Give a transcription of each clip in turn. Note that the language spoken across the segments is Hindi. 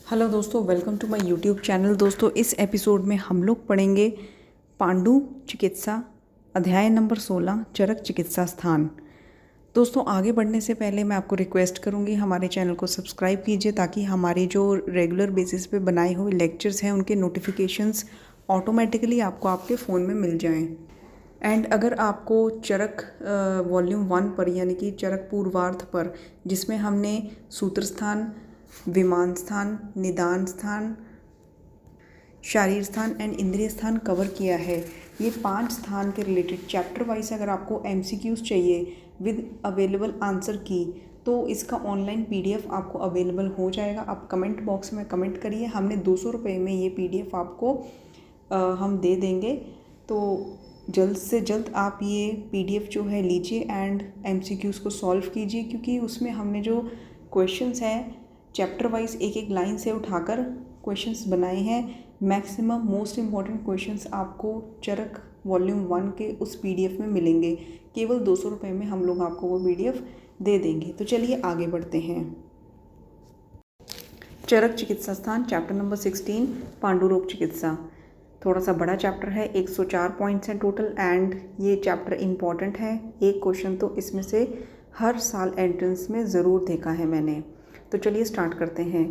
हेलो दोस्तों, welcome to my YouTube channel. दोस्तों, इस एपिसोड में हम लोग पढ़ेंगे पांडु चिकित्सा अध्याय नंबर 16 चरक चिकित्सा स्थान। दोस्तों, आगे बढ़ने से पहले मैं आपको रिक्वेस्ट करूंगी हमारे चैनल को सब्सक्राइब कीजिए ताकि हमारे जो रेगुलर बेसिस पे बनाए हुए लेक्चर्स हैं उनके नोटिफिकेशंस ऑटोमेटिकली आपको आपके फ़ोन में मिल जाएं। एंड अगर आपको चरक वॉल्यूम 1 पर यानी कि चरक पूर्वार्ध पर, जिसमें हमने सूत्र स्थान, विमान स्थान, निदान स्थान, शारीर स्थान एंड इंद्रिय स्थान कवर किया है, ये 5 स्थान के रिलेटेड चैप्टर वाइज अगर आपको MCQs चाहिए विद अवेलेबल आंसर की, तो इसका ऑनलाइन PDF आपको अवेलेबल हो जाएगा। आप कमेंट बॉक्स में कमेंट करिए, हमने 200 रुपये में ये PDF आपको हम दे देंगे। तो जल्द से जल्द आप ये PDF जो है लीजिए एंड MCQs को सॉल्व कीजिए, क्योंकि उसमें हमने जो क्वेश्चंस हैं चैप्टर वाइज एक एक लाइन से उठाकर क्वेश्चंस बनाए हैं। मैक्सिमम मोस्ट इम्पॉर्टेंट क्वेश्चंस आपको चरक वॉल्यूम 1 के उस PDF में मिलेंगे। केवल 200 रुपये में हम लोग आपको वो PDF दे देंगे। तो चलिए आगे बढ़ते हैं। चरक चिकित्सा स्थान चैप्टर नंबर 16 पांडु रोग चिकित्सा। थोड़ा सा बड़ा चैप्टर है, 104 पॉइंट्स हैं टोटल एंड ये चैप्टर इम्पॉर्टेंट है। एक क्वेश्चन तो इसमें से हर साल एंट्रेंस में ज़रूर देखा है मैंने। तो चलिए स्टार्ट करते हैं।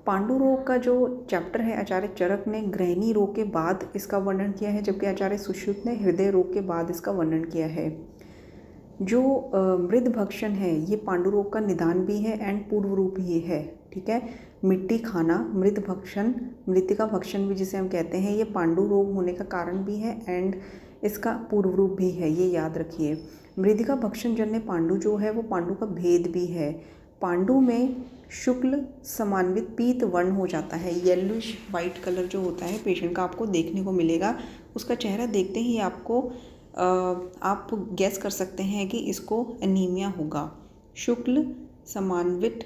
पांडु रोग का जो चैप्टर है, आचार्य चरक ने गृहिणी रोग के बाद इसका वर्णन किया है, जबकि आचार्य सुश्रुत ने हृदय रोग के बाद इसका वर्णन किया है। जो मृद भक्षण है ये पांडु रोग का निदान भी है एंड पूर्व रूप भी है। ठीक है, मिट्टी खाना, मृद भक्षण, मृतिका भक्षण भी जिसे हम कहते हैं, ये पांडु रोग होने का कारण भी है एंड इसका पूर्व रूप भी है, ये याद रखिए। मृतिका भक्षण जन्य पांडु जो है वो पांडु का भेद भी है। पांडु में शुक्ल समान्वित पीत वर्ण हो जाता है, येलोइश वाइट कलर जो होता है पेशेंट का आपको देखने को मिलेगा। उसका चेहरा देखते ही आपको आप गैस कर सकते हैं कि इसको एनीमिया होगा। शुक्ल समान्वित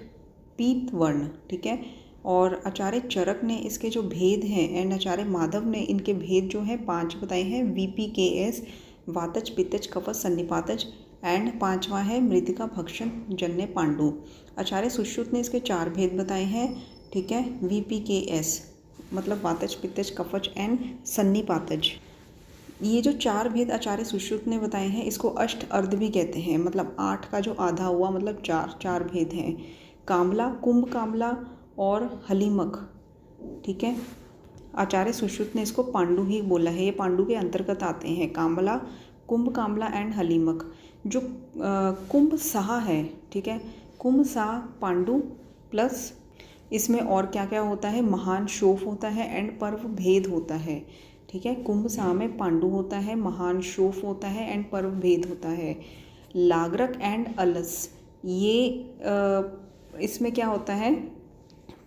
पीत वर्ण, ठीक है। और आचार्य चरक ने इसके जो भेद हैं एंड आचार्य माधव ने इनके भेद जो हैं 5 बताए हैं। VPKS वातज पित्तज कफज सन्निपातज एंड 5वां है मृतिका भक्षण जन्य पांडु। आचार्य सुश्रुत ने इसके 4 भेद बताए हैं। ठीक है, VPKS मतलब वातज पित्तज कफज एंड सन्निपातज। ये जो 4 भेद आचार्य सुश्रुत ने बताए हैं इसको अष्ट अर्ध भी कहते हैं, मतलब 8 का जो आधा हुआ मतलब 4 भेद हैं। कामला, कुंभ कामला और हलीमक। ठीक है, आचार्य सुश्रुत ने इसको पांडु ही बोला है, ये पांडु के अंतर्गत आते हैं। कामला, कुंभ कामला एंड हलीमक। जो कुंभ साह है, ठीक है, कुंभ साह पांडु प्लस इसमें और क्या क्या होता है, महान शोफ होता है एंड पर्व भेद होता है। ठीक है, कुंभ साह में पांडु होता है, महान शोफ होता है एंड पर्व भेद होता है। लागरक एंड अलस, ये इसमें क्या होता है,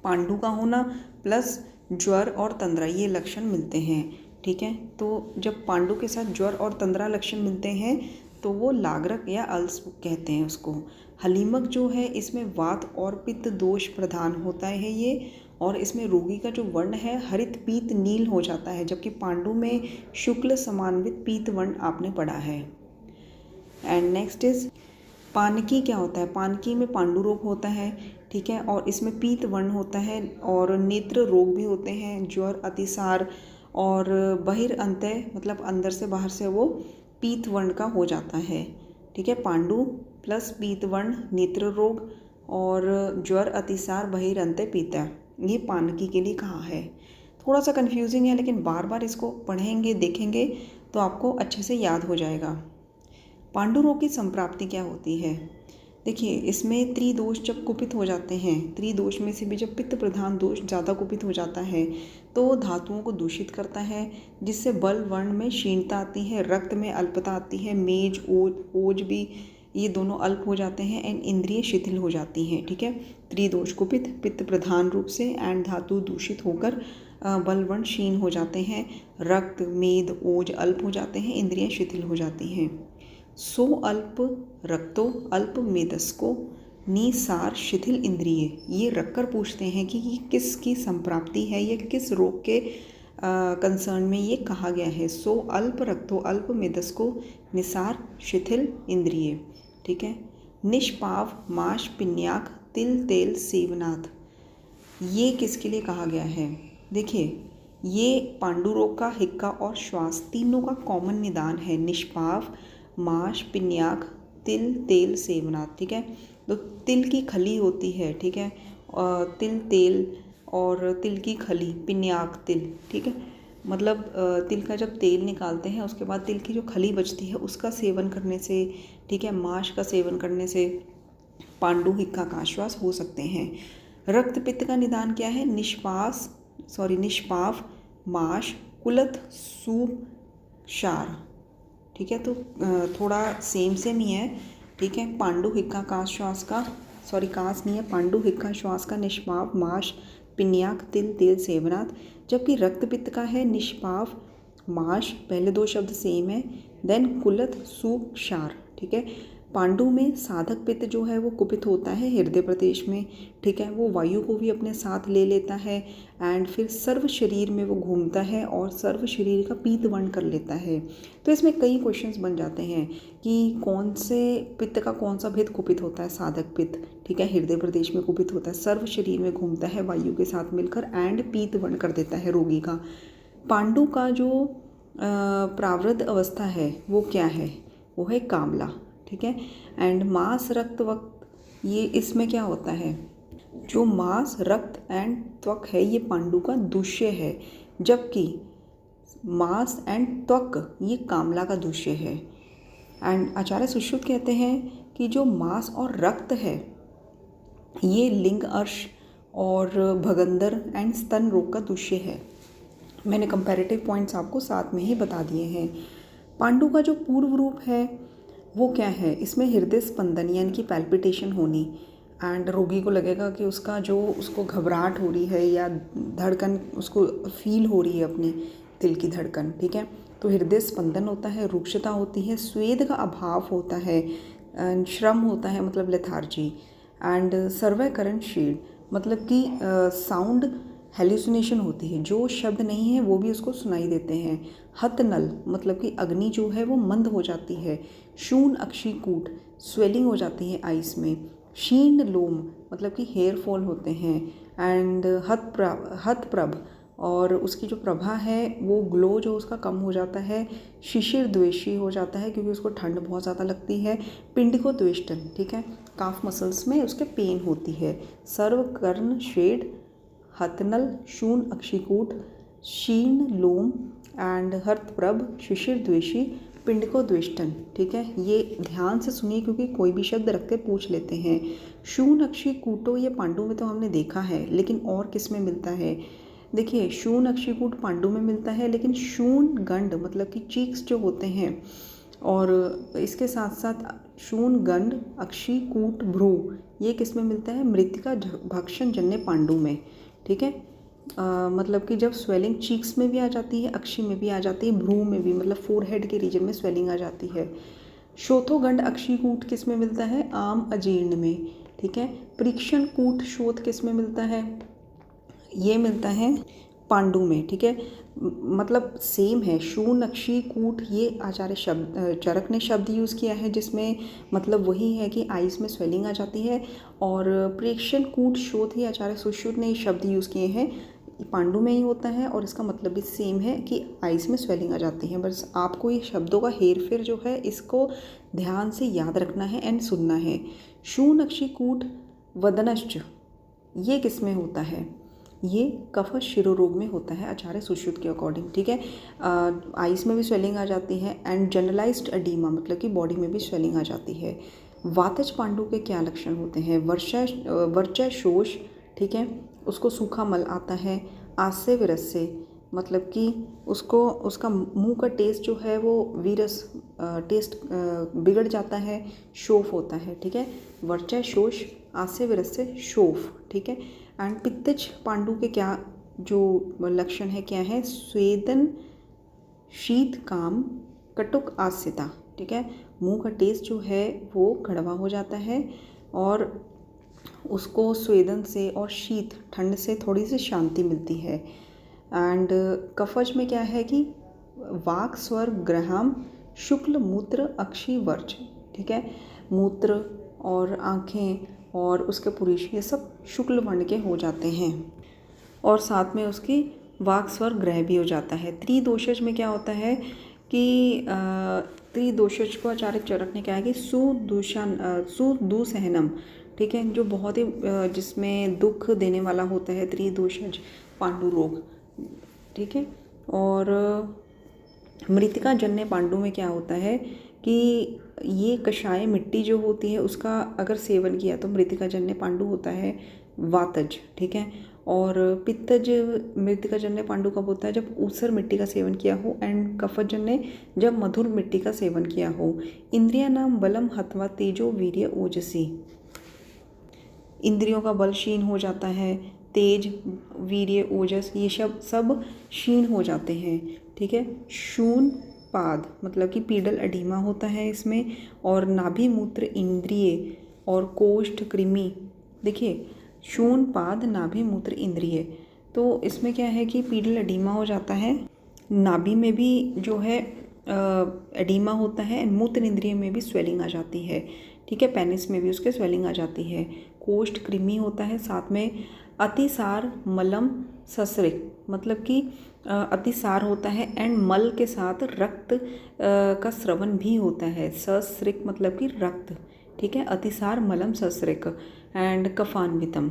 पांडु का होना प्लस ज्वर और तंद्रा, ये लक्षण मिलते हैं। ठीक है, तो जब पांडु के साथ ज्वर और तंद्रा लक्षण मिलते हैं तो वो लागरक या अल्स कहते हैं उसको। हलीमक जो है इसमें वात और पित्त दोष प्रधान होता है ये, और इसमें रोगी का जो वर्ण है हरित पीत नील हो जाता है, जबकि पांडु में शुक्ल समान्वित पीत वर्ण आपने पढ़ा है। And next is panki. क्या होता है, पानकी में पांडु रोग होता है, ठीक है, और इसमें पीत वर्ण होता है और नेत्र रोग भी होते हैं, ज्वर, अतिसार और बहिर्अंतः मतलब अंदर से बाहर से वो पीत वर्ण का हो जाता है। ठीक है, पांडु प्लस पीत वर्ण, नेत्र रोग और ज्वर, अतिसार, बहिर्अंतः पीता, ये पानकी के लिए कहा है। थोड़ा सा कन्फ्यूजिंग है लेकिन बार बार इसको पढ़ेंगे देखेंगे तो आपको अच्छे से याद हो जाएगा। पांडु रोग की संप्राप्ति क्या होती है, देखिए इसमें त्रिदोष जब कुपित हो जाते हैं, त्रिदोष में से भी जब पित्त प्रधान दोष ज़्यादा कुपित हो जाता है तो धातुओं को दूषित करता है, जिससे बल वर्ण में क्षीणता आती है, रक्त में अल्पता आती है, मेज ओज भी ये दोनों अल्प हो जाते हैं एंड इंद्रिय शिथिल हो जाती हैं। ठीक है, त्रिदोष कुपित, पित्त प्रधान रूप से एंड धातु दूषित होकर बल वर्ण क्षीण हो जाते हैं, रक्त मेद ओज अल्प हो जाते हैं, इंद्रियां शिथिल हो जाती हैं। सो अल्प रक्तो अल्प मेदस्को निसार शिथिल इंद्रिय, ये रखकर पूछते हैं कि ये किसकी संप्राप्ति है, ये किस रोग के कंसर्न में ये कहा गया है। सो अल्प रक्तो अल्प मेदस्को निसार शिथिल इंद्रिय। ठीक है, निष्पाव माश पिन्याक तिल तेल सेवनाथ, ये किसके लिए कहा गया है? देखिए, ये पांडु रोग का हिक्का और श्वास तीनों का कॉमन निदान है। निष्पाव, माश, पिन्याक, तिल, तेल, सेवनाथ। ठीक है, तो तिल की खली होती है, ठीक है, तिल तेल और तिल की खली, पिन्याक तिल। ठीक है, मतलब तिल का जब तेल निकालते हैं उसके बाद तिल की जो खली बचती है उसका सेवन करने से, ठीक है, माश का सेवन करने से पांडु हिक्का का आश्वास हो सकते हैं। रक्त पित्त का निदान क्या है? निष्पाव, माश, कुलथ, सूप, क्षार। ठीक है, तो थोड़ा सेम ही है। ठीक है, पांडु हिक्का का श्वास का, कास नहीं है, पांडु हिक्का श्वास का निष्पाव, माश, पिन्याक, तिल, तेल, सेवनाथ। जबकि रक्त पित्त का है निष्पाव, माश, पहले दो शब्द सेम है, देन कुलथ, सूप, क्षार। ठीक है, पांडु में साधक पित्त जो है वो कुपित होता है हृदय प्रदेश में। ठीक है, वो वायु को भी अपने साथ ले लेता है एंड फिर सर्व शरीर में वो घूमता है और सर्व शरीर का पीत वर्ण कर लेता है। तो इसमें कई क्वेश्चंस बन जाते हैं कि कौन से पित्त का कौन सा भेद कुपित होता है? साधक पित्त। ठीक है, हृदय प्रदेश में कुपित होता है, सर्व शरीर में घूमता है वायु के साथ मिलकर एंड पीत वर्ण कर देता है रोगी का। पांडु का जो प्रावृद्ध अवस्था है वो क्या है? वो है कामला। ठीक है, एंड मांस, रक्त, वक्त, ये इसमें क्या होता है? जो मांस, रक्त एंड त्वक है ये पांडु का दूष्य है, जबकि मांस एंड त्वक ये कामला का दूष्य है। एंड आचार्य सुश्रुत कहते हैं कि जो मांस और रक्त है ये लिंग, अर्श और भगंदर एंड स्तन रोग का दूष्य है। मैंने कंपैरेटिव पॉइंट्स आपको साथ में ही बता दिए हैं। पांडु का जो पूर्व रूप है वो क्या है? इसमें हृदय स्पंदन यानी कि पैल्पिटेशन होनी, एंड रोगी को लगेगा कि उसको घबराहट हो रही है या धड़कन उसको फील हो रही है अपनी दिल की धड़कन। ठीक है, तो हृदय स्पंदन होता है, रुक्षता होती है, स्वेद का अभाव होता है, श्रम होता है मतलब लेथार्जी, एंड सर्वैकरण शीड मतलब कि साउंड हेल्यूसिनेशन होती है, जो शब्द नहीं है वो भी उसको सुनाई देते हैं। हत नल मतलब कि अग्नि जो है वो मंद हो जाती है। शून अक्षिकूट स्वेलिंग हो जाती है आइस में। क्षीण लोम मतलब कि हेयर फॉल होते हैं। एंड हत प्रभ और उसकी जो प्रभा है वो ग्लो जो उसका कम हो जाता है। शिशिर द्वेषी हो जाता है क्योंकि उसको ठंड बहुत ज़्यादा लगती है। पिंड को द्वेष्टन, ठीक है, काफ मसल्स में उसके पेन होती है। सर्व कर्ण शेड, हतनल, शून अक्षिकूट, क्षीण लोम एंड हर्तप्रभ, शिशिर द्वेषी, पिंड को द्वेष्टन। ठीक है, ये ध्यान से सुनिए क्योंकि कोई भी शब्द रख के पूछ लेते हैं। शून अक्षिकूटो ये पांडु में तो हमने देखा है, लेकिन और किस में मिलता है? देखिए, शून अक्षिकूट पांडु में मिलता है, लेकिन शून गंड मतलब कि चीक्स जो होते हैं, और इसके साथ साथ शून गंड, अक्षिकूट, भ्रू ये किस में मिलता है? मृतिका भक्षण जन्य पांडु में। ठीक है, मतलब कि जब स्वेलिंग चीक्स में भी आ जाती है, अक्षि में भी आ जाती है, भ्रू में भी मतलब फोरहेड के रीजन में स्वेलिंग आ जाती है। शोथोगंड अक्षिकूट किस में मिलता है? आम अजीर्ण में। ठीक है, परीक्षण कूट शोथ किस में मिलता है? ये मिलता है पांडु में। ठीक है, मतलब सेम है। शून अक्षिकूट ये आचार्य चरक ने शब्द यूज़ किया है जिसमें मतलब वही है कि आइस में स्वेलिंग आ जाती है, और प्रेक्षण कूट शोथ ही आचार्य सुश्रुत ने शब्द यूज़ किए हैं, पांडु में ही होता है और इसका मतलब भी सेम है कि आइस में स्वेलिंग आ जाती है। बस आपको ये शब्दों का हेर फेर जो है इसको ध्यान से याद रखना है एंड सुनना है। शून अक्षिकूट वदनश्च ये किस में होता है? ये कफ शिरोरोग में होता है आचार्य सुश्रुत के अकॉर्डिंग। ठीक है, आइस में भी स्वेलिंग आ जाती है एंड जनरलाइज्ड एडीमा मतलब कि बॉडी में भी स्वेलिंग आ जाती है। वातज पांडु के क्या लक्षण होते हैं? वर्चा शोष, ठीक है, उसको सूखा मल आता है। आस्य विरस्य मतलब कि उसका मुंह का टेस्ट जो है वो वीरस टेस्ट बिगड़ जाता है, शोफ होता है। ठीक है, वर्चा शोष, आस्य विरस्य, शोफ। ठीक है, एंड पित्तज पांडु के क्या जो लक्षण है क्या है? स्वेदन, शीत काम, कटुक आस्यता। ठीक है, मुंह का टेस्ट जो है वो कड़वा हो जाता है और उसको स्वेदन से और शीत ठंड से थोड़ी सी शांति मिलती है। एंड कफज में क्या है कि वाक, स्वर, ग्रहाम, शुक्ल, मूत्र, अक्षि, वर्ज। ठीक है, मूत्र और आँखें और उसके पुरुष, ये सब शुक्ल वर्ण के हो जाते हैं। और साथ में उसकी वाक् स्वर ग्रह भी हो जाता है। त्रिदोषज में क्या होता है कि त्रिदोषज को आचार्य चरक ने क्या है कि सुदुसहनम, ठीक है, जो बहुत ही जिसमें दुख देने वाला होता है त्रिदोषज पांडु रोग, ठीक है। और मृतिका जन्य पांडु में क्या होता है कि ये कषाय मिट्टी जो होती है उसका अगर सेवन किया तो मृतिका जन्य पांडु होता है वातज, ठीक है। और पित्तज मृतिका जन्य पांडु कब होता है, जब ऊसर मिट्टी का सेवन किया हो, एंड कफजन्य जब मधुर मिट्टी का सेवन किया हो। इंद्रिया नाम बलम हत्वा तेजो वीर्य ओजसी, इंद्रियों का बल क्षीण हो जाता है, तेज वीर्य ओजस ये सब क्षीण हो जाते हैं, ठीक है। शून पाद मतलब कि पीडल एडीमा होता है इसमें, और नाभि मूत्र इंद्रिय और कोष्ठ कृमि, देखिए शून पाद नाभि मूत्र इंद्रिय, तो इसमें क्या है कि पीडल एडीमा हो जाता है, नाभि में भी जो है एडीमा होता है, एंड मूत्र इंद्रिय में भी स्वेलिंग आ जाती है, ठीक है, पेनिस में भी उसके स्वेलिंग आ जाती है। कोष्ठ कृमि होता है, साथ में अतिसार मलम ससरिक मतलब कि अतिसार होता है, एंड मल के साथ रक्त का स्रवन भी होता है। ससरिक मतलब कि रक्त, ठीक है, अतिसार मलम ससरिक, एंड कफान्वितम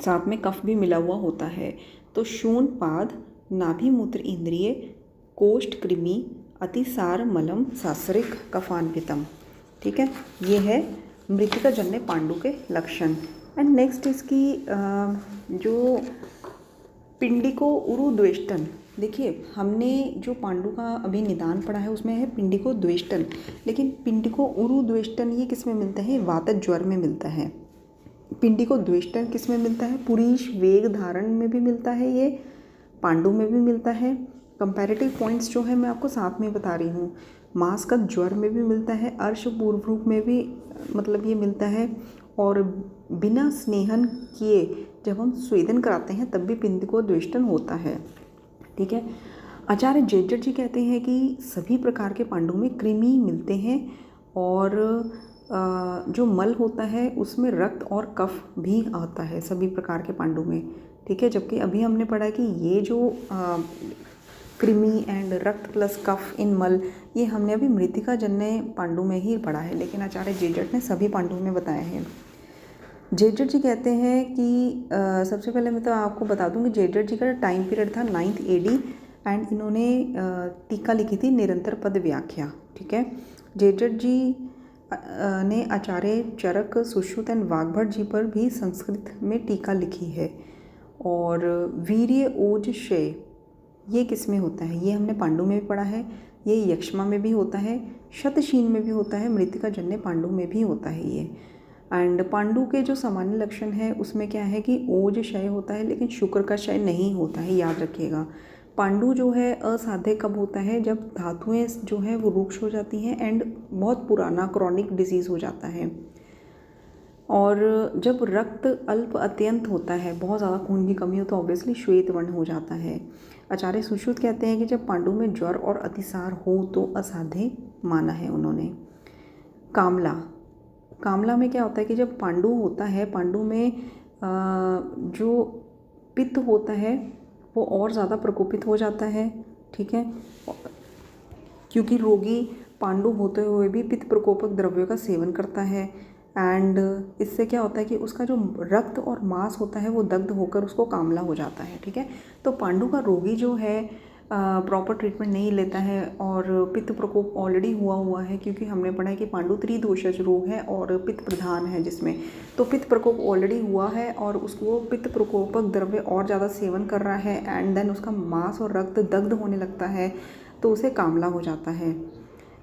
साथ में कफ भी मिला हुआ होता है। तो शून पाद नाभि मूत्र इंद्रिय कोष्ठ कृमि अतिसार मलम ससरिक कफान्वितम, ठीक है, ये है मृतिका जन्य पांडु के लक्षण। एंड नेक्स्ट इसकी जो पिंडिको उरुद्वेष्टन, देखिए हमने जो पांडु का अभी निदान पढ़ा है उसमें है पिंडिको द्वेष्टन, लेकिन पिंडिको उरुद्वेष्टन ये किस में मिलता है, वातज ज्वर में मिलता है। पिंडिको द्वेष्टन किस में मिलता है, पुरीश वेग धारण में भी मिलता है, ये पांडु में भी मिलता है। कंपैरेटिव पॉइंट्स जो है मैं आपको साथ में बता रही हूँ। मांस का ज्वर में भी मिलता है, अर्श पूर्वरूप में भी मतलब ये मिलता है, और बिना स्नेहन किए जब हम स्वेदन कराते हैं तब भी पिंडिको द्वेष्टन होता है, ठीक है। आचार्य जेजर जी कहते हैं कि सभी प्रकार के पांडु में कृमि मिलते हैं, और जो मल होता है उसमें रक्त और कफ भी आता है सभी प्रकार के पांडु में, ठीक है। जबकि अभी हमने पढ़ा कि ये जो कृमि एंड रक्त प्लस कफ इन मल ये हमने अभी मृतिका जन्य पांडु में ही पढ़ा है, लेकिन आचार्य जेजट ने सभी पांडु में बताया है। जेजट जी कहते हैं कि सबसे पहले मैं तो आपको बता दूं कि जेजट जी का टाइम पीरियड था 9th AD, एंड इन्होंने टीका लिखी थी निरंतर पद व्याख्या, ठीक है। जेजट जी ने आचार्य चरक सुश्रुत एंड वाग्भट जी पर भी संस्कृत में टीका लिखी है। और वीर्य ओज शय ये किस में होता है, ये हमने पांडु में भी पढ़ा है, ये यक्ष्मा में भी होता है, शतशीन में भी होता है, मृतिका जन्य पांडु में भी होता है ये। एंड पांडु के जो सामान्य लक्षण है उसमें क्या है कि ओज क्षय होता है, लेकिन शुक्र का क्षय नहीं होता है, याद रखिएगा। पांडु जो है असाध्य कब होता है, जब धातुएं जो है वो रूक्ष हो जाती हैं एंड बहुत पुराना क्रॉनिक डिजीज़ हो जाता है। और जब रक्त अल्प अत्यंत होता है, बहुत ज़्यादा खून की कमी हो, तो ऑब्वियसली श्वेत वर्ण हो जाता है। आचार्य सुश्रुत कहते हैं कि जब पांडु में ज्वर और अतिसार हो तो असाध्य माना है उन्होंने। कामला, कामला में क्या होता है कि जब पांडु होता है, पांडु में जो पित्त होता है वो और ज़्यादा प्रकोपित हो जाता है, ठीक है, क्योंकि रोगी पांडु होते हुए भी पित्त प्रकोपक द्रव्यों का सेवन करता है, एंड इससे क्या होता है कि उसका जो रक्त और मांस होता है वो दग्ध होकर उसको कामला हो जाता है, ठीक है। तो पांडु का रोगी जो है प्रॉपर ट्रीटमेंट नहीं लेता है और पित्त प्रकोप ऑलरेडी हुआ है, क्योंकि हमने पढ़ा है कि पांडु त्रिदोषज रोग है और पित्त प्रधान है जिसमें, तो पित्त प्रकोप ऑलरेडी हुआ है और उसको पित्त प्रकोपक द्रव्य और ज़्यादा सेवन कर रहा है, एंड देन उसका मांस और रक्त दग्ध होने लगता है, तो उसे कामला हो जाता है।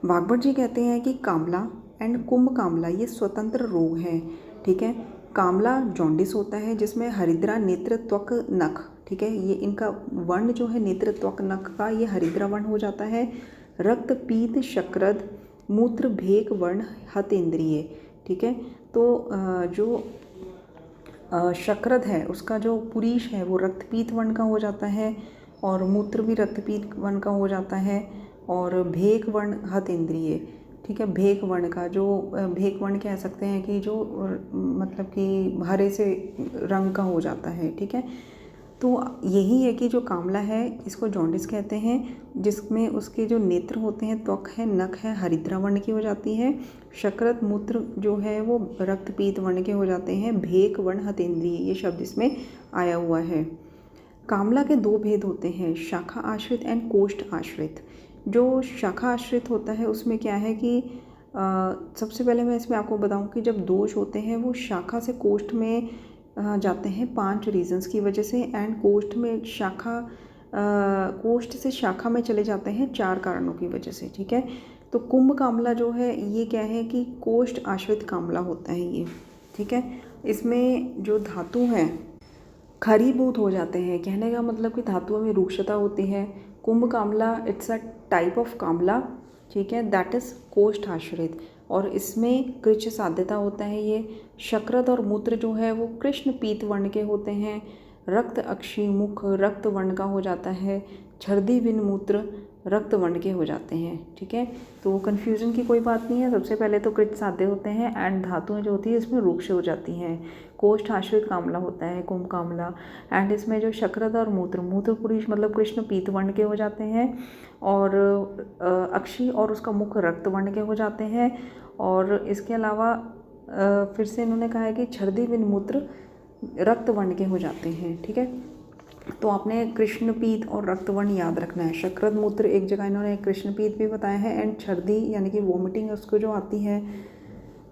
वाग्भट जी कहते हैं कि कामला एंड कुंभ कामला ये स्वतंत्र रोग हैं, ठीक है। कामला जॉन्डिस होता है जिसमें हरिद्रा नेत्र त्वक नख, ठीक है, ये इनका वर्ण जो है नेत्र त्वक नख का ये हरिद्रा वर्ण हो जाता है। रक्त पीत शक्रद मूत्र भेक वर्ण हत इंद्रिय, ठीक है। तो जो शक्रद है उसका जो पुरीश है वो रक्तपीत वर्ण का हो जाता है, और मूत्र भी रक्तपीत वर्ण का हो जाता है, और भेक वर्ण हत इंद्रिय, ठीक है। भेक वर्ण का, जो भेक वर्ण कह सकते हैं कि जो मतलब कि हरे से रंग का हो जाता है, ठीक है। तो यही है कि जो कामला है इसको जॉन्डिस कहते हैं, जिसमें उसके जो नेत्र होते हैं, त्वक है, नख है, हरिद्रा वर्ण की हो जाती है। शक्रत मूत्र जो है वो रक्तपीत वर्ण के हो जाते हैं। भेक वर्ण हतेंद्रीय, ये शब्द इसमें आया हुआ है। कामला के दो भेद होते हैं, शाखा आश्रित एंड कोष्ठ आश्रित। जो शाखा आश्रित होता है उसमें क्या है कि सबसे पहले मैं इसमें आपको बताऊं कि जब दोष होते हैं वो शाखा से कोष्ठ में जाते हैं 5 रीजंस की वजह से, एंड कोष्ठ में शाखा कोष्ठ से शाखा में चले जाते हैं 4 कारणों की वजह से, ठीक है। तो कुंभ कामला जो है ये क्या है कि कोष्ठ आश्रित कामला होता है ये, ठीक है। इसमें जो धातु हैं खरीभूत हो जाते हैं, कहने का मतलब कि धातुओं में रूक्षता होती है। कुंभ कामला इट्स अ टाइप ऑफ कामला, ठीक है, दैट इज़ कोष्ठ आश्रित, और इसमें कृच्छ साध्यता होता है। ये शक्रत और मूत्र जो है वो कृष्ण पीत वर्ण के होते हैं। रक्त अक्षी मुख रक्त वर्ण का हो जाता है। छर्दी बिन मूत्र रक्त वर्ण के हो जाते हैं, ठीक है। तो कन्फ्यूजन की कोई बात नहीं है। सबसे पहले तो कृच्छ साध्य होते हैं एंड धातुएं जो होती है इसमें रूक्ष हो जाती हैं। कोष्ठ आश्रित कामला होता है कुंभ कामला, एंड इसमें जो शक्रत और मूत्र पुरुष मतलब कृष्ण पीत वर्ण के हो जाते हैं, और अक्षी और उसका मुख रक्त वर्ण के हो जाते हैं। और इसके अलावा फिर से इन्होंने कहा है कि छर्दी बिन मूत्र रक्त वर्ण के हो जाते हैं, ठीक है। तो आपने कृष्णपीत और रक्तवर्ण याद रखना है। शक्रत मूत्र एक जगह इन्होंने कृष्णपीत भी बताया है, एंड छर्दी यानी कि वोमिटिंग उसको जो आती है,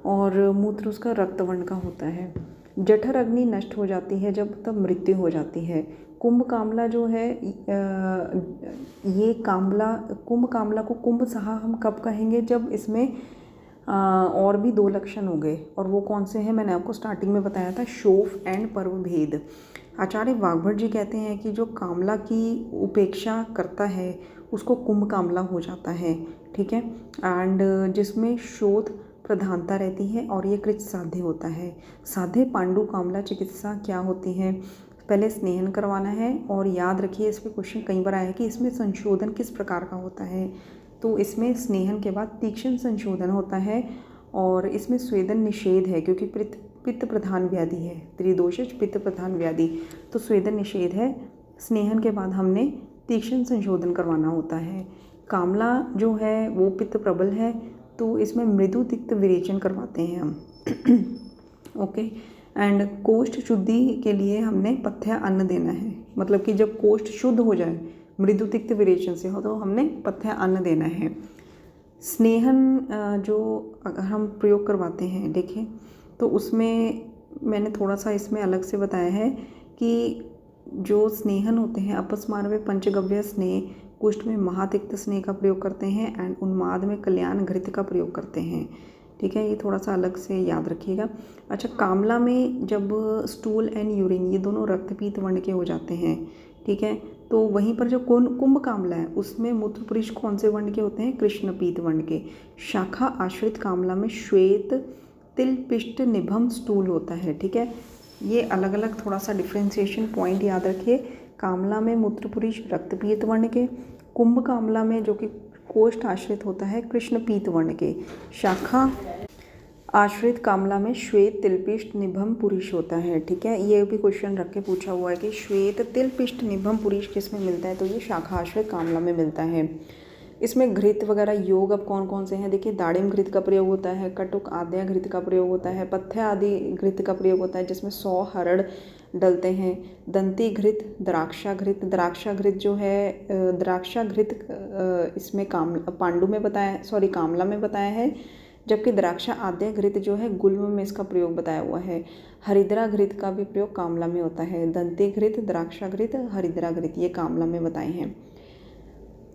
और मूत्र उसका रक्तवर्ण का होता है। जठर अग्नि नष्ट हो जाती है जब तब मृत्यु हो जाती है। कुंभ कामला जो है ये कामला कुंभ कामला को कुंभ सहा हम कब कहेंगे, जब इसमें और भी 2 लक्षण हो गए, और वो कौन से हैं मैंने आपको स्टार्टिंग में बताया था, शोफ एंड पर्व भेद। आचार्य वाग्भट जी कहते हैं कि जो कामला की उपेक्षा करता है उसको कुंभ कामला हो जाता है, ठीक है। एंड जिसमें शोध प्रधानता रहती है और ये कृच्छ साध्य होता है। साध्य पांडु कामला चिकित्सा क्या होती है, पहले स्नेहन करवाना है, और याद रखिए इस पर क्वेश्चन कई बार आया है कि इसमें संशोधन किस प्रकार का होता है। तो इसमें स्नेहन के बाद तीक्ष्ण संशोधन होता है, और इसमें स्वेदन निषेध है क्योंकि पित्त प्रधान व्याधि है, त्रिदोषज पित्त प्रधान व्याधि, तो स्वेदन निषेध है। स्नेहन के बाद हमने तीक्ष्ण संशोधन करवाना होता है। कामला जो है वो पित्त प्रबल है, तो इसमें मृदु तिक्त विरेचन करवाते हैं हम ओके। एंड कोष्ठ शुद्धि के लिए हमने पथ्य अन्न देना है, मतलब कि जब कोष्ठ शुद्ध हो जाए मृदु तिक्त विरेचन से हो तो हमने पथ्य अन्न देना है। स्नेहन जो अगर हम प्रयोग करवाते हैं देखें तो उसमें मैंने थोड़ा सा इसमें अलग से बताया है कि जो स्नेहन होते हैं अपस्मार में पंचगव्य स्नेह, कुष्ठ में महातिक्त स्नेह का प्रयोग करते हैं, एंड उन्माद में कल्याण घृत का प्रयोग करते हैं, ठीक है। ये थोड़ा सा अलग से याद रखिएगा। अच्छा, कामला में जब स्टूल एंड यूरिन ये दोनों रक्तपीत वर्ण के हो जाते हैं, ठीक है, तो वहीं पर जो कुंभ कामला है उसमें मूत्र पुरुष कौन से वर्ण के होते हैं, कृष्णपीत वर्ण के। शाखा आश्रित कामला में श्वेत तिल पिष्ट निभम स्टूल होता है, ठीक है। ये अलग अलग थोड़ा सा डिफ्रेंसिएशन पॉइंट याद रखिए। कामला में मूत्र पुरुष रक्तपीत वर्ण के, कुंभ कामला में जो कि कोष्ठ आश्रित होता है कृष्णपीत वर्ण के। शाखा आश्रित कामला में श्वेत तिलपिष्ट निभम पुरुष होता है, ठीक है। ये भी क्वेश्चन रख के पूछा हुआ है कि श्वेत तिलपिष्ट निभम पुरुष किस में मिलता है, तो ये शाखा आश्रित कामला में मिलता है। इसमें घृत वगैरह योग अब कौन कौन से हैं देखिए, दाड़िम घृत का प्रयोग होता है, कटुक आद्य घृत का प्रयोग होता है, पथ्य आदि घृत का प्रयोग होता है जिसमें 100 हरड़ डलते हैं, दंती घृत, द्राक्षा घृत जो है द्राक्षा घृत इसमें पांडु में कामला में बताया है, जबकि द्राक्षा आद्य घृत जो है गुल्म में इसका प्रयोग बताया हुआ है। हरिद्रा घृत का भी प्रयोग कामला में होता है। दंती घृत, द्राक्षा घृत, हरिद्रा घृत ये कामला में बताए हैं।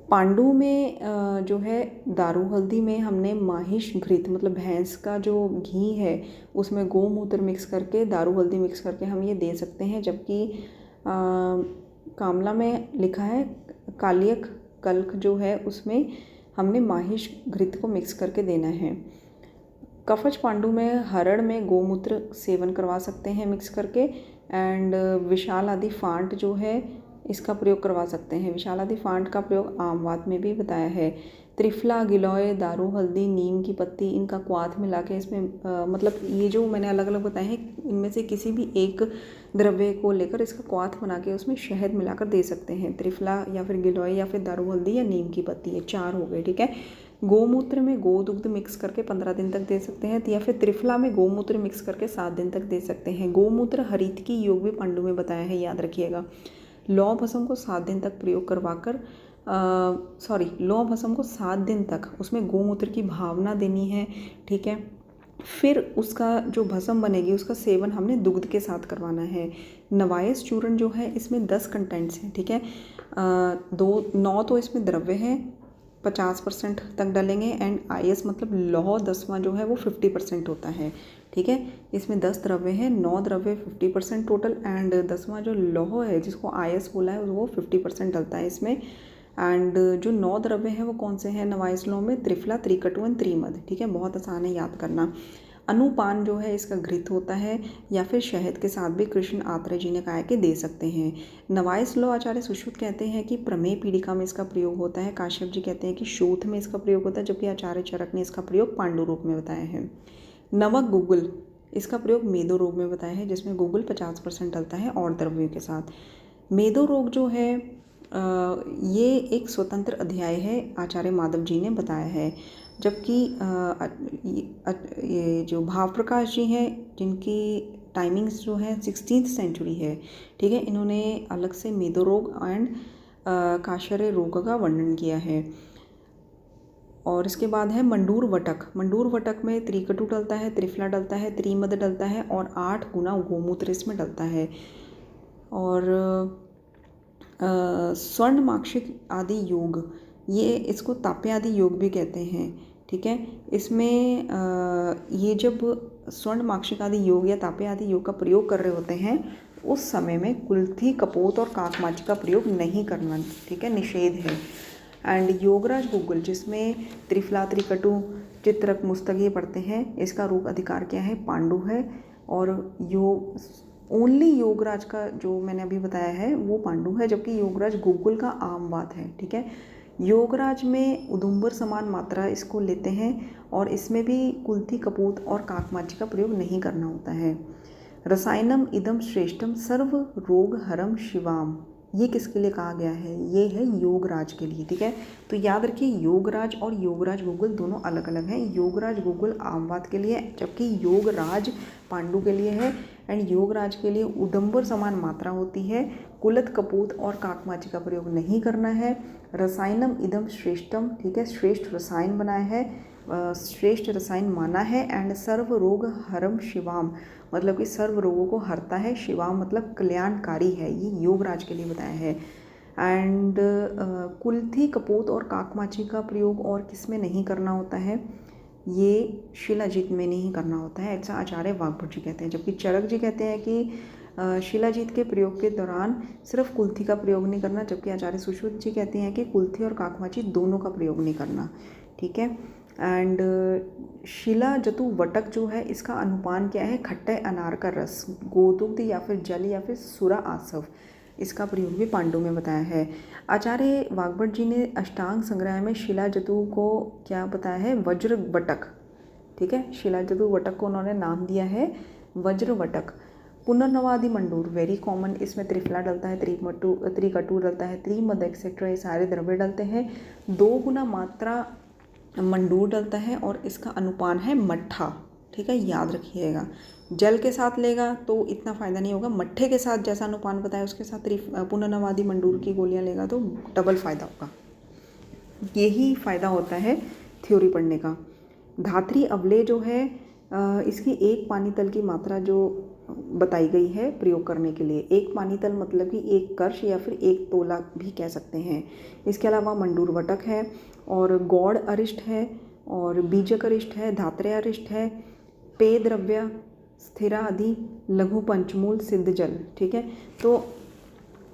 पांडु में जो है दारू हल्दी में हमने माहिष घृत मतलब भैंस का जो घी है उसमें गोमूत्र मिक्स करके दारू हल्दी मिक्स करके हम ये दे सकते हैं, जबकि कामला में लिखा है कालियक कल्क जो है उसमें हमने माहिष घृत को मिक्स करके देना है। कफच पांडु में हरड़ में गोमूत्र सेवन करवा सकते हैं मिक्स करके, एंड विशाल आदि फांट जो है इसका प्रयोग करवा सकते हैं। विशाल आदि फांट का प्रयोग आमवात में भी बताया है। त्रिफला, गिलोय, दारू, हल्दी, नीम की पत्ती, इनका क्वाथ मिला के इसमें मतलब ये जो मैंने अलग अलग बताए हैं इनमें से किसी भी एक द्रव्य को लेकर इसका क्वाथ बना के उसमें शहद मिलाकर दे सकते हैं। त्रिफला या फिर गिलोय या फिर दारू, हल्दी या नीम की पत्ती, ये 4 हो गए, ठीक है। गोमूत्र में गोदुग्ध मिक्स करके 15 दिन तक दे सकते हैं, या फिर त्रिफला में गोमूत्र मिक्स करके 7 दिन तक दे सकते हैं। गोमूत्र हरितकी योग भी पांडु में बताया है, याद रखिएगा। लौ भस्म को 7 दिन तक प्रयोग करवाकर लौ भस्म को 7 दिन तक उसमें गोमूत्र की भावना देनी है, ठीक है। फिर उसका जो भस्म बनेगी उसका सेवन हमने दुग्ध के साथ करवाना है। नवायस चूर्ण जो है इसमें 10 कंटेंट्स हैं, ठीक है। 9 तो इसमें द्रव्य है, 50% तक डालेंगे, एंड आयस मतलब लौह 10वां जो है वो 50% होता है, ठीक है। इसमें 10 द्रव्य है, 9 द्रव्य 50% टोटल, एंड 10वां जो लौह है जिसको आयस बोला है वो 50% डलता है इसमें। एंड जो 9 द्रव्य हैं वो कौन से हैं नवायस लौह में? त्रिफला, त्रिकटु एंड त्रिमद, ठीक है। बहुत आसान है याद करना। अनुपान जो है इसका घृत होता है, या फिर शहद के साथ भी कृष्ण आत्रेय जी ने कहा है कि दे सकते हैं। नवायस लौह आचार्य सुश्रुत कहते हैं कि प्रमेय पीड़िका में इसका प्रयोग होता है। काश्यप जी कहते हैं कि शोथ में इसका प्रयोग होता है, जबकि आचार्य चरक ने इसका प्रयोग पांडु रूप में बताया है। नमक गुग्गुल, इसका प्रयोग मेदो रोग में बताया है, जिसमें गुग्गुल 50% डलता है और द्रव्यों के साथ। मेदो रोग जो है ये एक स्वतंत्र अध्याय है, आचार्य माधव जी ने बताया है। जबकि ये जो भाव प्रकाश जी हैं जिनकी टाइमिंग्स जो है 16th सेंचुरी है, ठीक है, इन्होंने अलग से मेदो रोग एंड काशर्य रोग का वर्णन किया है। और इसके बाद है मंडूर वटक। मंडूर वटक में त्रिकटु डलता है, त्रिफला डलता है, त्रिमद डलता है और 8 गुना गोमूत्र इसमें डलता है। और स्वर्ण माक्षिक आदि योग, ये इसको ताप्य आदि योग भी कहते हैं, ठीक है। इसमें ये जब स्वर्ण माक्षिक आदि योग या ताप्य आदि योग का प्रयोग कर रहे होते हैं उस समय में कुल्थी, कपोत और काकमाची का प्रयोग नहीं करना, ठीक है, निषेध है। एंड योगराज गुग्गुल जिसमें त्रिफला, त्रिकटु, चित्रक, मुस्तक ये पढ़ते हैं, इसका रूप अधिकार क्या है? पांडु है। और ओनली योगराज का जो मैंने अभी बताया है वो पांडु है, जबकि योगराज गुग्गुल का आम बात है, ठीक है। योगराज में उदुम्बर समान मात्रा इसको लेते हैं और इसमें भी कुल्थी, कपूत और काकमाची का प्रयोग नहीं करना होता है। रसायनम इदम श्रेष्ठम सर्व रोग हरम शिवाम, ये किसके लिए कहा गया है? ये है योगराज के लिए, ठीक है। तो याद रखिए योगराज और योगराज गुग्गुल दोनों अलग अलग हैं। योगराज गुग्गुल आमवाद के लिए, जबकि योगराज पांडु के लिए है। एंड योगराज के लिए उदम्बर समान मात्रा होती है, कुलत, कपूत और काकमाची का प्रयोग नहीं करना है। रसायनम इदम श्रेष्ठम, ठीक है, श्रेष्ठ रसायन बनाया है, श्रेष्ठ रसायन माना है। एंड सर्व रोग हरम शिवाम, मतलब कि सर्व रोगों को हरता है। शिवाम मतलब कल्याणकारी है, ये योगराज के लिए बताया है। एंड कुल्थी, कपोत और काकमाची का प्रयोग और किस में नहीं करना होता है? ये शिलाजीत में नहीं करना होता है, ऐसा आचार्य वाग्भट जी कहते हैं। जबकि चरक जी कहते हैं कि शिलाजीत के प्रयोग के दौरान सिर्फ कुल्थी का प्रयोग नहीं करना, जबकि आचार्य सुश्रुत जी कहते हैं कि कुल्थी और काकमाची दोनों का प्रयोग नहीं करना, ठीक है। एंड शिला जतु वटक जो है इसका अनुपान क्या है? खट्टे अनार का रस, गोदुग्ध या फिर जल या फिर सुरा आसव, इसका प्रयोग भी पांडु में बताया है। आचार्य वाग्भट जी ने अष्टांग संग्रह में शिला जतु को क्या बताया है? वज्र वटक, ठीक है। शिला जतु वटक को उन्होंने नाम दिया है वज्र वटक। पुनर्नवादि मंडूर वेरी कॉमन, इसमें त्रिफला डलता है, त्रिकटु डलता है, त्रिमद एक्सेट्रा, ये सारे द्रव्य डलते हैं। 2 गुना मात्रा मंडूर डलता है और इसका अनुपान है मट्ठा, ठीक है, याद रखिएगा। जल के साथ लेगा तो इतना फ़ायदा नहीं होगा, मट्ठे के साथ जैसा अनुपान बताया उसके साथ पुनर्नवादि मंडूर की गोलियां लेगा तो डबल फ़ायदा होगा। यही फ़ायदा होता है थ्योरी पढ़ने का। धात्री अवले जो है इसकी 1 पानीतल की मात्रा जो बताई गई है प्रयोग करने के लिए। 1 पानीतल मतलब कि 1 कर्श या फिर 1 तोला भी कह सकते हैं। इसके अलावा मंडूर वटक है और गौड़ अरिष्ट है और बीजक अरिष्ट है, धात्रेय अरिष्ट है, पेय द्रव्य, स्थिरा आदि, लघु पंचमूल, सिद्ध जल, ठीक है। तो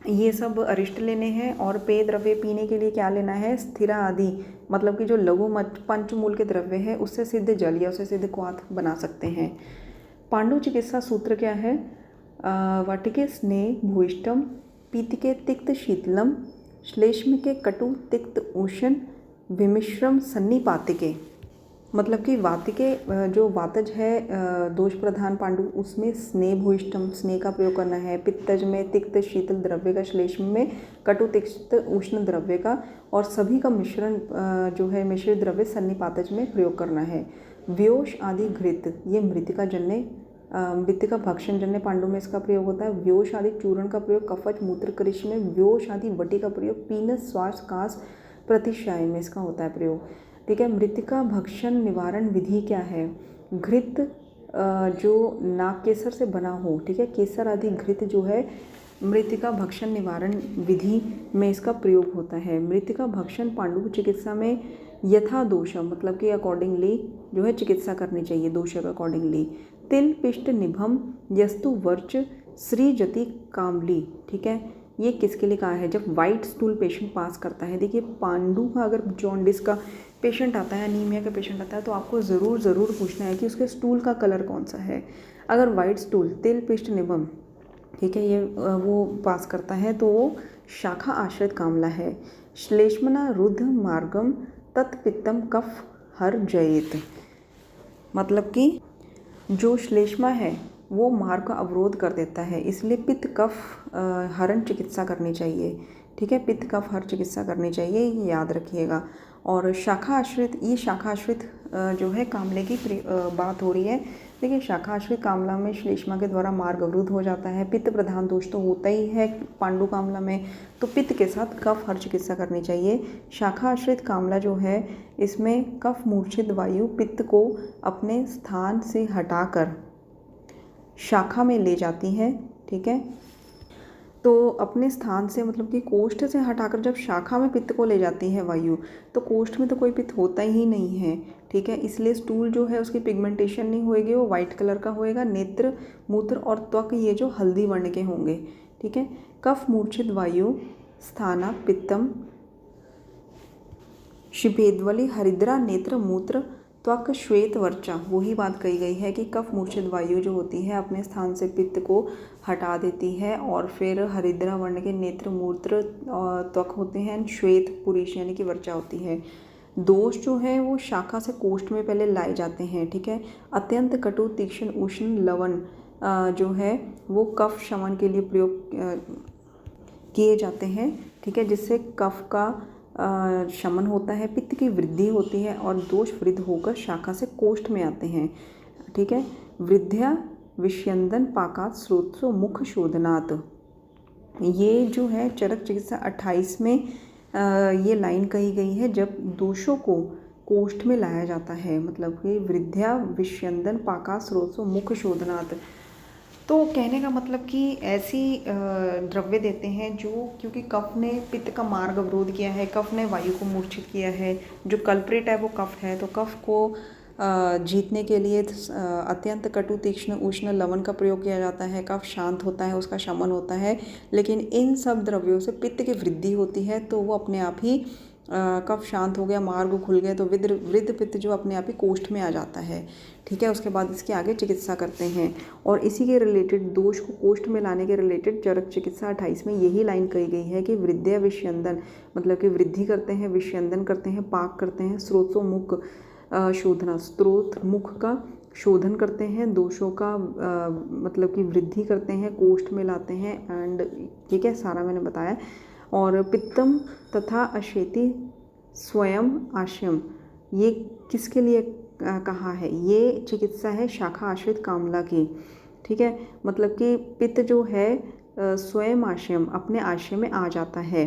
ये सब अरिष्ट लेने हैं और पेय द्रव्य पीने के लिए क्या लेना है? स्थिरा आदि, मतलब कि जो लघु पंचमूल के द्रव्य है उससे सिद्ध जल या उससे सिद्ध क्वाथ बना सकते हैं। पांडु चिकित्सा सूत्र क्या है? वाटिके स्नेह भूयिष्ठम, पीतिके तिक्त शीतलम, श्लेष्म के कटु तिक्त उष्ण, विमिश्रम सन्निपातिके, मतलब कि वातिके जो वातज है दोष प्रधान पांडु, उसमें स्नेह भूयिष्ठम, स्नेह का प्रयोग करना है। पित्तज में तिक्त शीतल द्रव्य का, श्लेष्म में कटु तिक्त उष्ण द्रव्य का, और सभी का मिश्रण जो है मिश्रित द्रव्य सन्निपातज में प्रयोग करना है। व्योष आदि घृत, ये मृतिका जन्य मृतिका भक्षण जन्य पांडु में इसका प्रयोग होता है। व्योष आदि चूर्ण का प्रयोग कफच मूत्र कृषि में, व्योष आदि वटी का प्रयोग पीनस श्वास कास प्रतिशाय में इसका होता है प्रयोग। ठीक है, मृतिका भक्षण निवारण विधि क्या है? घृत जो नाग केसर से बना हो, ठीक है, केसर आदि घृत जो है मृतिका भक्षण निवारण विधि में इसका प्रयोग होता है। मृतिका भक्षण पांडु चिकित्सा में यथा दोष, मतलब कि अकॉर्डिंगली जो है चिकित्सा करनी चाहिए, दोष के अकॉर्डिंगली। तिल पिष्ट निभम यस्तु वर्च श्रीजति कामली, ठीक है, ये किसके लिए कहा है? जब वाइट स्टूल पेशेंट पास करता है, देखिए पांडु का अगर जॉन्डिस का पेशेंट आता है, अनीमिया का पेशेंट आता है, तो आपको ज़रूर पूछना है कि उसके स्टूल का कलर कौन सा है। अगर वाइट स्टूल तिल पिष्ट निभम, ठीक है, ये वो पास करता है तो वो शाखा आश्रित कामला है। श्लेष्मना रुद्ध मार्गम तत्पित्तम कफ हर जयेत, मतलब कि जो श्लेष्मा है वो मार्ग का अवरोध कर देता है, इसलिए पित्त कफ हरण चिकित्सा करनी चाहिए। ठीक है, पित्त कफ हर चिकित्सा करनी चाहिए, ये याद रखिएगा। और शाखा आश्रित, ये शाखा आश्रित जो है कामले की बात हो रही है। देखिए शाखा आश्रित कामला में श्लेष्मा के द्वारा मार्ग अवरुद्ध हो जाता है। पित्त प्रधान दोष तो होता ही है पांडु कामला में, तो पित्त के साथ कफ हर चिकित्सा करनी चाहिए। शाखा आश्रित कामला जो है इसमें कफ मूर्छित वायु पित्त को अपने स्थान से हटाकर शाखा में ले जाती है। ठीक है, तो अपने स्थान से मतलब कि कोष्ठ से हटाकर जब शाखा में पित्त को ले जाती है वायु, तो कोष्ठ में तो कोई पित्त होता ही नहीं है। ठीक है, इसलिए स्टूल जो है उसकी पिगमेंटेशन नहीं होएगी, वो वाइट कलर का होएगा। नेत्र मूत्र और त्वक ये जो हल्दी वर्ण के होंगे। ठीक है, कफ मूर्छित वायु स्थाना पित्तम शिभेद्वली हरिद्रा नेत्र मूत्र त्वक श्वेत वर्चा, वही बात कही गई है कि कफ मूर्छित वायु जो होती है अपने स्थान से पित्त को हटा देती है, और फिर हरिद्रा वर्ण के नेत्र मूत्र त्वक होते हैं, श्वेत पुरुष यानी कि वर्चा होती है। दोष जो है वो शाखा से कोष्ठ में पहले लाए जाते हैं। ठीक है, अत्यंत कटु तीक्ष्ण उष्ण लवण जो है वो कफ शमन के लिए प्रयोग किए जाते हैं। ठीक है, जिससे कफ का शमन होता है, पित्त की वृद्धि होती है और दोष वृद्ध होकर शाखा से कोष्ठ में आते हैं। ठीक है, वृद्ध्या विष्यंदन पाकात स्रोत्सो मुख शोधनात्, ये जो है चरक चिकित्सा 28 में ये लाइन कही गई है जब दोषों को कोष्ठ में लाया जाता है, मतलब कि वृद्ध्या विष्यंदन पाकात स्रोत्सो मुख शोधनात्। तो कहने का मतलब कि ऐसी द्रव्य देते हैं जो, क्योंकि कफ ने पित्त का मार्ग अवरोध किया है, कफ ने वायु को मूर्छित किया है, जो कल्प्रेट है वो कफ है, तो कफ को जीतने के लिए अत्यंत कटु तीक्ष्ण उष्ण लवण का प्रयोग किया जाता है। कफ शांत होता है, उसका शमन होता है, लेकिन इन सब द्रव्यों से पित्त की वृद्धि होती है, तो वो अपने आप ही कफ शांत हो गया, मार्ग खुल गया, तो वृद्ध पित्त जो अपने आप ही कोष्ठ में आ जाता है। ठीक है, उसके बाद इसकी आगे चिकित्सा करते हैं। और इसी के रिलेटेड दोष को कोष्ठ में लाने के रिलेटेड चरक चिकित्सा 28 में यही लाइन कही गई है कि वृद्ध्या विष्यंदन, मतलब कि वृद्धि करते हैं, विष्यंदन करते हैं, पाक करते हैं, स्रोतों मुख शोधना, स्त्रोत मुख का शोधन करते हैं, दोषों का मतलब कि वृद्धि करते हैं, कोष्ठ में लाते हैं। एंड ठीक है, सारा मैंने बताया। और पित्तम तथा अशेति स्वयं आश्यम, ये किसके लिए कहा है? ये चिकित्सा है शाखा आश्रित कामला की। ठीक है, मतलब कि पित्त जो है स्वयं आश्यम, अपने आश्रय में आ जाता है।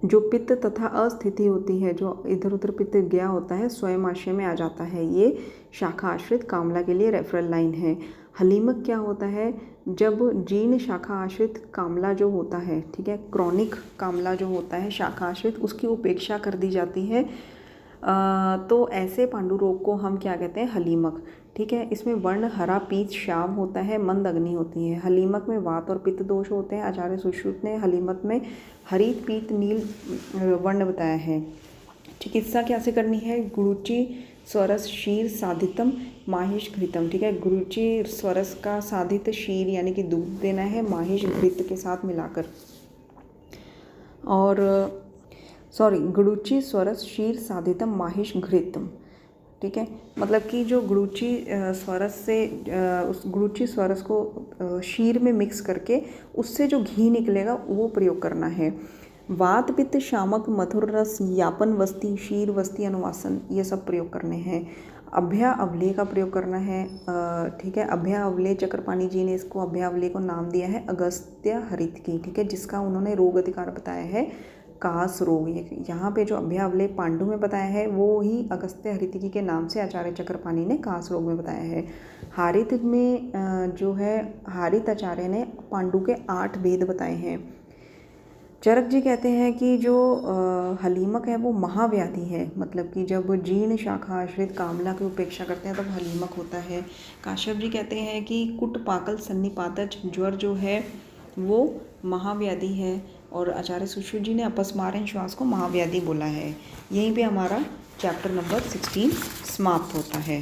जो पित्त तथा अस्थिति होती है, जो इधर उधर पित्त गया होता है, स्वयं आश्रय में आ जाता है। ये शाखा आश्रित कामला के लिए रेफरल लाइन है। हलीमक क्या होता है? जब जीर्ण शाखा आश्रित कामला जो होता है, ठीक है, क्रॉनिक कामला जो होता है शाखा आश्रित, उसकी उपेक्षा कर दी जाती है, तो ऐसे पांडु रोग को हम क्या कहते हैं? हलीमक। ठीक है, इसमें वर्ण हरा पीत श्याम होता है, मंद अग्नि होती है। हलीमक में वात और पित्त दोष होते हैं। आचार्य सुश्रुत ने हलीमक में हरित पीत नील वर्ण बताया है। चिकित्सा कैसे करनी है? गुरुचि स्वरस शीर साधितम माहिष घृतम। ठीक है, गुरुचि स्वरस का साधित शीर यानी कि दूध देना है, माहिष घृत के साथ मिलाकर। और गुडुचि स्वरस क्षीर साधितम माहिष घृतम। ठीक है, मतलब कि जो गुडुचि स्वरस से उस गुडुचि स्वरस को क्षीर में मिक्स करके उससे जो घी निकलेगा वो प्रयोग करना है। वात पित्त शामक मधुर रस यापन वस्ती क्षीर वस्ती अनुवासन, ये सब प्रयोग करने हैं। अभ्या अवले का प्रयोग करना है। ठीक है, अभ्या अवले चक्रपाणी जी ने इसको अभ्या अवले को नाम दिया है अगस्त्य हरितकी। ठीक है, जिसका उन्होंने रोग अधिकार बताया है कास रोग। यहाँ पे जो अभ्या अवले पांडु में बताया है वो ही अगस्त्य हरितकी के नाम से आचार्य चक्रपाणी ने कास रोग में बताया है। हारित में जो है हारित आचार्य ने पांडु के 8 भेद बताए हैं। चरक जी कहते हैं कि जो हलीमक है वो महाव्याधि है, मतलब कि जब जीर्ण शाखा आश्रित कामला की उपेक्षा करते हैं तब हलीमक होता है। काश्यप जी कहते हैं कि कुट पाकल सन्निपातज ज्वर जो है वो महाव्याधि है, और आचार्य सुश्रुत जी ने अपस्मारण श्वास को महाव्याधि बोला है। यहीं पे हमारा चैप्टर नंबर 16 समाप्त होता है।